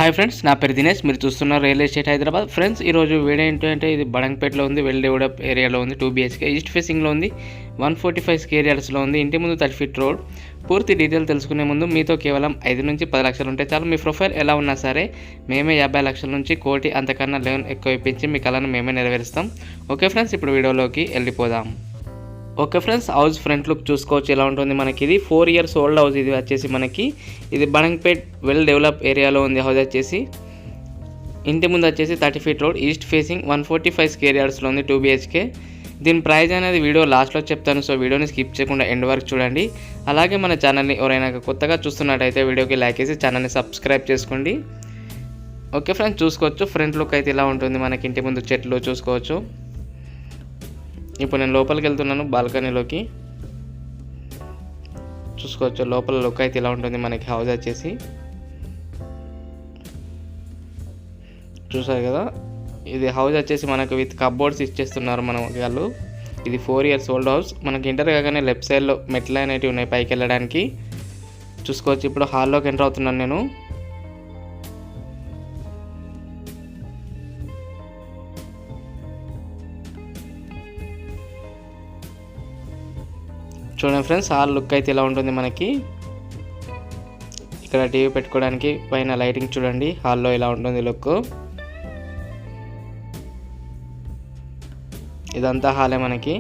Hi friends, నా పేరు దినేష్. మీరు చూస్తున్నారు రియల్ ఎస్టేట్ హైదరాబాద్. ఫ్రెండ్స్, ఈరోజు వీడియో ఏంటంటే ఇది బడంగపేటలో ఉంది, వెల్ డెవలప్ ఏరియాలో ఉంది. 2 BHK ఈస్ట్ ఫేసింగ్లో ఉంది, 145 స్క్వేర్ యార్డ్స్లో ఉంది. ఇంటి ముందు 30 ఫీట్ రోడ్. పూర్తి డీటెయిల్ తెలుసుకునే ముందు మీతో కేవలం 5 నుంచి 10 లక్షలు ఉంటే చాలు. మీ ప్రొఫైల్ ఎలా ఉన్నా సరే మేమే 50 లక్షల నుంచి కోటి అంతకన్నా లోన్ ఎక్కువ ఇప్పించి మీ కళను మేమే నెరవేరుస్తాం. ఓకే ఫ్రెండ్స్, ఇప్పుడు వీడియోలోకి వెళ్ళిపోదాం. Okay friends, house front look చూసుకోవచ్చు ఎలా ఉంటుంది. మనకి ఇది 4 years ఓల్డ్ హౌస్. ఇది వచ్చేసి మనకి ఇది బడంగపేట్ వెల్ డెవలప్ ఏరియాలో ఉంది. హౌస్ వచ్చేసి ఇంటి ముందు వచ్చేసి 30 feet road, east facing, 145 square యార్డ్స్లో ఉంది. 2 BHK. దీని ప్రైస్ అనేది వీడియో లాస్ట్లో చెప్తాను, సో వీడియోని స్కిప్ చేయకుండా ఎండ్ వరకు చూడండి. అలాగే మన ఛానల్ని ఎవరైనా కొత్తగా చూస్తున్నట్టయితే వీడియోకి లైక్ చేసి ఛానల్ని సబ్స్క్రైబ్ చేసుకోండి. ఓకే ఫ్రెండ్స్, చూసుకోవచ్చు ఫ్రంట్ లుక్ అయితే ఇలా ఉంటుంది. మనకి ఇంటి ముందు చెట్లు చూసుకోవచ్చు. ఇప్పుడు నేను లోపలికి వెళ్తున్నాను, బాల్కనీలోకి. చూసుకోవచ్చు లోపల లుక్ అయితే ఇలా ఉంటుంది. మనకి హౌస్ వచ్చేసి చూసారు కదా, ఇది హౌస్ వచ్చేసి మనకు విత్ కబోర్డ్స్ ఇచ్చేస్తున్నారు మన వాళ్ళు. ఇది 4 years ఓల్డ్ హౌస్. మనకి ఎంటర్ కాగానే లెఫ్ట్ సైడ్లో మెట్లు అనేటివి ఉన్నాయి పైకి వెళ్ళడానికి. చూసుకోవచ్చు. ఇప్పుడు హాల్లోకి ఎంటర్ అవుతున్నాను నేను. చూడండి ఫ్రెండ్స్, హాల్ లుక్ అయితే ఇలా ఉంటుంది. మనకి ఇక్కడ టీవీ పెట్టుకోవడానికి పైన లైటింగ్ చూడండి. హాల్లో ఇలా ఉంటుంది లుక్. ఇదంతా హాలే మనకి.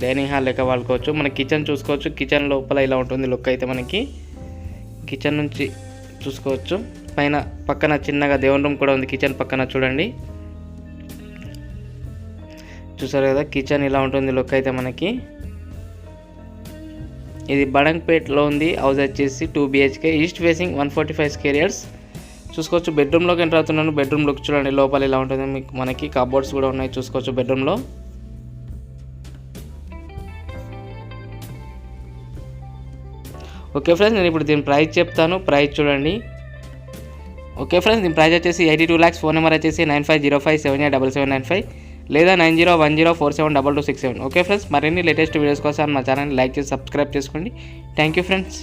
డైనింగ్ హాల్ లెక్క వాడుకోవచ్చు. మన కిచెన్ చూసుకోవచ్చు. కిచెన్ లోపల ఇలా ఉంటుంది లుక్ అయితే మనకి. కిచెన్ నుంచి చూసుకోవచ్చు. పైన పక్కన చిన్నగా దేవుని రూమ్ కూడా ఉంది కిచెన్ పక్కన. చూడండి, చూసారు కదా, కిచెన్ ఇలా ఉంటుంది లుక్ అయితే మనకి. ఇది బడంగపేట్లో ఉంది. హౌస్ వచ్చేసి 2 BHK, east facing, 145 square yards. చూసుకోవచ్చు. బెడ్రూమ్లోకి ఎంటర్ అవుతున్నాను. బెడ్రూమ్ లుక్ చూడండి. లోపల ఇలా ఉంటుంది. మనకి కబోర్డ్స్ కూడా ఉన్నాయి చూసుకోవచ్చు బెడ్రూమ్లో. ఓకే ఫ్రెండ్స్, నేను ఇప్పుడు దీని ప్రైస్ చెప్తాను. ప్రైస్ చూడండి. ఓకే ఫ్రెండ్స్, దీని ప్రైస్ వచ్చేసి 82 lakhs. ఫోన్ నెంబర్ వచ్చేసి 9505787795 లేదా 9010472267. ఓకే ఫ్రెండ్స్, మరిన్ని లేటెస్ట్ వీడియోస్ కోసం మా ఛానల్ని లైక్ చేసి సబ్స్క్రైబ్ చేసుకోండి. Thank you friends.